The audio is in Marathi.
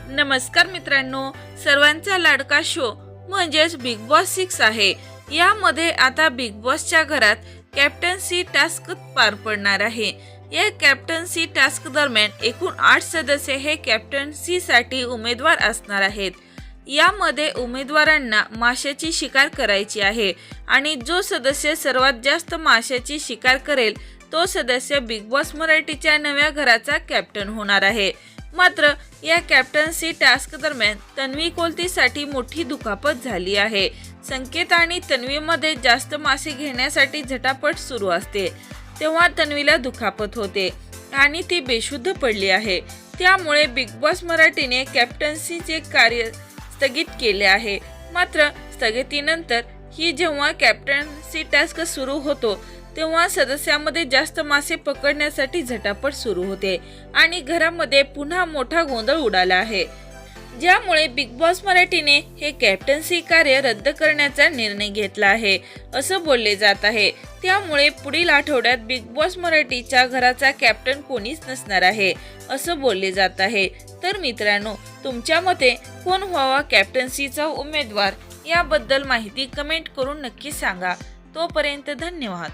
नमस्कार मित्रांनो, सर्वांचा लाडका शो म्हणजेच बिग बॉस 6 आहे। यामध्ये आता बिग बॉसच्या घरात कॅप्टन्सी टास्क पार पडणार आहे। या कॅप्टन्सी टास्क दरम्यान एकूण 8 सदस्य हे कॅप्टन्सीसाठी उमेदवार असणार आहेत। यामध्ये उमेदवारांना माशाची शिकार करायची आहे आणि जो सदस्य सर्वात जास्त माशाची शिकार करेल तो सदस्य बिग बॉस मराठीच्या नव्या घराचा कॅप्टन होणार आहे। मात्र या कॅप्टन्सी टास्क दरम्यान तन्वी कोलतेसाठी मोठी दुखापत झाली आहे। संकेत आणि तन्वीमध्ये जास्त मासे घेण्यासाठी झटापट सुरू असते तेव्हा तन्वीला दुखापत होते आणि ती बेशुद्ध पडली आहे। त्यामुळे बिग बॉस मराठीने कॅप्टन्सीचे कार्य स्थगित केले आहे। मात्र स्थगितीनंतर ही जेव्हा कॅप्टन्सी टास्क सुरू होतो तेव्हा सदस्यांमध्ये जास्त मासे पकडण्यासाठी झटापट सुरू होते आणि घरामध्ये पुन्हा मोठा गोंधळ उडाला आहे, ज्यामुळे बिग बॉस मराठीने हे कॅप्टन्सी कार्य रद्द करण्याचा निर्णय घेतला आहे असं बोलले जात आहे। त्यामुळे पुढील आठवड्यात बिग बॉस मराठीच्या घराचा कॅप्टन कोणीच नसणार आहे असं बोलले जात आहे। तर मित्रांनो, तुमच्या मते कोण व्हावा कॅप्टन्सीचा उमेदवार याबद्दल माहिती कमेंट करून नक्की सांगा। तोपर्यंत धन्यवाद।